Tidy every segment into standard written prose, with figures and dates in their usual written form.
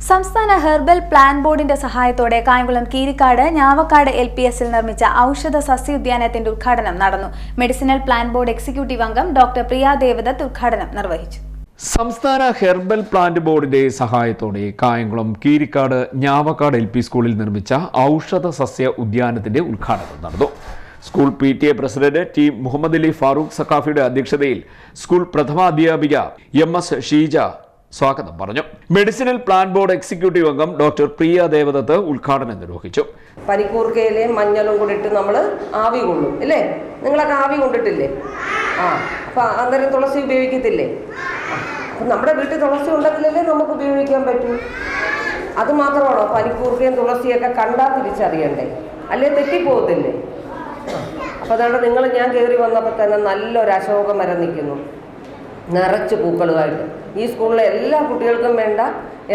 സംസ്ഥാന herbal plan ബോർഡിന്റെ സഹായത്തോടെ കായംകുളം കീരിക്കാട് ഞാവക്കാട് LPSൽ നിർമ്മിച്ച ഔഷധ സസ്യോദ്യാനത്തിന്റെ ഉദ്ഘാടനം നടന്നു. മെഡിസിനൽ പ്ലാൻ ബോർഡ് എക്സിക്യൂട്ടീവ് അംഗം ഡോക്ടർ പ്രിയ ദേവദത്ത് ഉദ്ഘാടനം നിർവഹിച്ചു. സംസ്ഥാന ഹെർബൽ പ്ലാന്റ് ബോർഡിന്റെ സഹായത്തോടെ കായംകുളം കീരിക്കാട് ഞാവക്കാട് LP സ്കൂളിൽ നിർമ്മിച്ച ഔഷധ സസ്യ ഉദ്യാനത്തിന്റെ ഉദ്ഘാടനം നടന്നു. School PTA president T Muhammad Ali Farooq സഖാഫിയുടെ അധ്യക്ഷതയിൽ സ്കൂൾ പ്രഥമാധ്യാപിക MS ഷീജ സ്വാഗതം പറഞ്ഞു. മെഡിസിനൽ പ്ലാൻ ബോർഡ് എക്സിക്യൂട്ടീവ് അംഗം ഡോക്ടർ പ്രിയ ദേവദത്ത് ഉദ്ഘാടനം നിർവഹിച്ചു. പനിക്കൂർക്കയിലെയും മഞ്ഞളും കൂടി ഇട്ട് നമ്മൾ ആവി കൊള്ളും അല്ലേ? നിങ്ങളൊക്കെ ആവി കൊണ്ടിട്ടില്ലേ? അപ്പം അന്നേരം തുളസി ഉപയോഗിക്കത്തില്ലേ? അപ്പം നമ്മുടെ വീട്ടിൽ തുളസി ഉണ്ടെങ്കിലല്ലേ നമുക്ക് ഉപയോഗിക്കാൻ പറ്റൂ. അത് മാത്രമാണോ? പനിക്കൂർക്കയും തുളസിയൊക്കെ കണ്ടാൽ തിരിച്ചറിയണ്ടേ? അല്ലേ തെറ്റിപ്പോകത്തില്ലേ? അപ്പോൾ അതുകൊണ്ട് ഞാൻ കയറി വന്നപ്പോൾ തന്നെ നല്ലൊരു അശോക മരം നിൽക്കുന്നു, നിറച്ച് പൂക്കളുമായിട്ട്. ഈ സ്കൂളിലെ എല്ലാ കുട്ടികൾക്കും വേണ്ട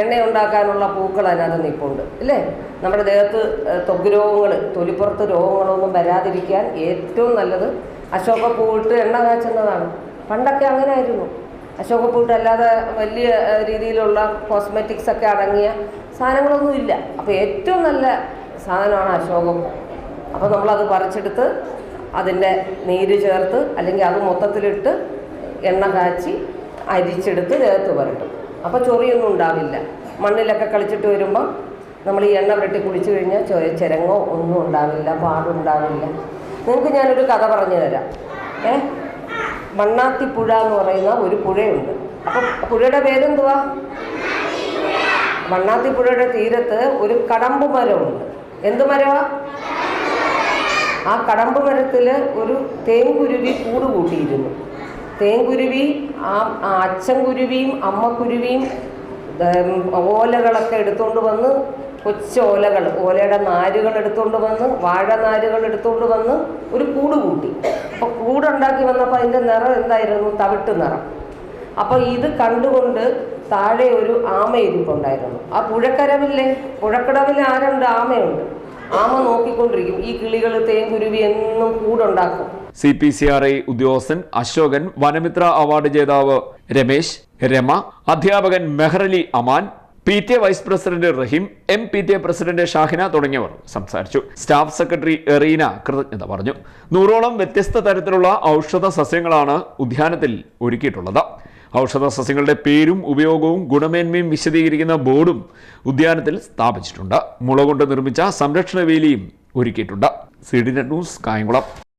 എണ്ണ ഉണ്ടാക്കാനുള്ള പൂക്കൾ അതിനകത്ത് നിൽപ്പുണ്ട് അല്ലേ? നമ്മുടെ ദേഹത്ത് ത്വക്ക് രോഗങ്ങൾ, തൊലിപ്പുറത്ത് രോഗങ്ങളൊന്നും വരാതിരിക്കാൻ ഏറ്റവും നല്ലത് അശോകപ്പൂവിട്ട് എണ്ണ കാച്ചുന്നതാണ്. പണ്ടൊക്കെ അങ്ങനെ ആയിരുന്നു. അശോകപ്പൂവിട്ട് അല്ലാതെ വലിയ രീതിയിലുള്ള കോസ്മെറ്റിക്സ് ഒക്കെ അടങ്ങിയ സാധനങ്ങളൊന്നും ഇല്ല. അപ്പോൾ ഏറ്റവും നല്ല സാധനമാണ് അശോകപ്പൂ. അപ്പോൾ നമ്മളത് പറിച്ചെടുത്ത് അതിൻ്റെ നീര് ചേർത്ത് അല്ലെങ്കിൽ അത് മൊത്തത്തിലിട്ട് എണ്ണ കാച്ചി അരിച്ചെടുത്ത് ദേഹത്ത് പുരട്ടും. അപ്പോൾ ചൊറിയൊന്നും ഉണ്ടാവില്ല. മണ്ണിലൊക്കെ കളിച്ചിട്ട് വരുമ്പം നമ്മൾ ഈ എണ്ണ പുരട്ടി കുളിച്ചു കഴിഞ്ഞാൽ ചിരങ്ങോ ഒന്നും ഉണ്ടാവില്ല, പാടുണ്ടാവില്ല. നിങ്ങൾക്ക് ഞാനൊരു കഥ പറഞ്ഞു തരാം. മണ്ണാത്തിപ്പുഴ എന്ന് പറയുന്ന ഒരു പുഴയുണ്ട്. അപ്പം പുഴയുടെ പേരെന്തുവാ? മണ്ണാത്തിപ്പുഴയുടെ തീരത്ത് ഒരു കടമ്പ് മരമുണ്ട്. എന്ത് മരമാ? ആ കടമ്പ് മരത്തിൽ ഒരു തേൻകുരുവി കൂട് കൂട്ടിയിരുന്നു. തേൻകുരുവി അച്ഛൻകുരുവിയും അമ്മക്കുരുവിയും ഓലകളൊക്കെ എടുത്തുകൊണ്ട് വന്ന്, കൊച്ചോലകൾ, ഓലയുടെ നാരുകൾ എടുത്തുകൊണ്ട് വന്ന്, വാഴ നാരുകൾ എടുത്തുകൊണ്ട് വന്ന് ഒരു കൂട് കൂട്ടി. അപ്പോൾ കൂടുണ്ടാക്കി വന്നപ്പോൾ അതിൻ്റെ നിറം എന്തായിരുന്നു? തവിട്ട് നിറം. അപ്പോൾ ഇത് കണ്ടുകൊണ്ട് താഴെ ഒരു ആമ ഇരിപ്പുണ്ടായിരുന്നു. ആ പുഴക്കരവില്ലേ, പുഴക്കടവിൽ ആരുണ്ട്? ആമയുണ്ട്. ആമ നോക്കിക്കൊണ്ടിരിക്കും. ഈ കിളികൾ തേൻകുരുവി എന്നും കൂടുണ്ടാക്കും. CPCRI ഉദ്യോഗസ്ഥൻ അശോകൻ, വനമിത്ര അവാർഡ് ജേതാവ് രമേശ്, രമ, അധ്യാപകൻ Mehrali Aman, PTA vice president Rahim, MPTA president Shahina തുടങ്ങിയവർ സംസാരിച്ചു. സ്റ്റാഫ് സെക്രട്ടറി എറീന കൃതജ്ഞത പറഞ്ഞു. 100ഓളം വ്യത്യസ്ത തരത്തിലുള്ള ഔഷധ സസ്യങ്ങളാണ് ഉദ്യാനത്തിൽ ഒരുക്കിയിട്ടുള്ളത്. ഔഷധ സസ്യങ്ങളുടെ പേരും ഉപയോഗവും ഗുണമേന്മയും വിശദീകരിക്കുന്ന ബോർഡും ഉദ്യാനത്തിൽ സ്ഥാപിച്ചിട്ടുണ്ട്. മുള കൊണ്ട് നിർമ്മിച്ച സംരക്ഷണ വേലിയും ഒരുക്കിയിട്ടുണ്ട്. CDNet news, Kayamkulam.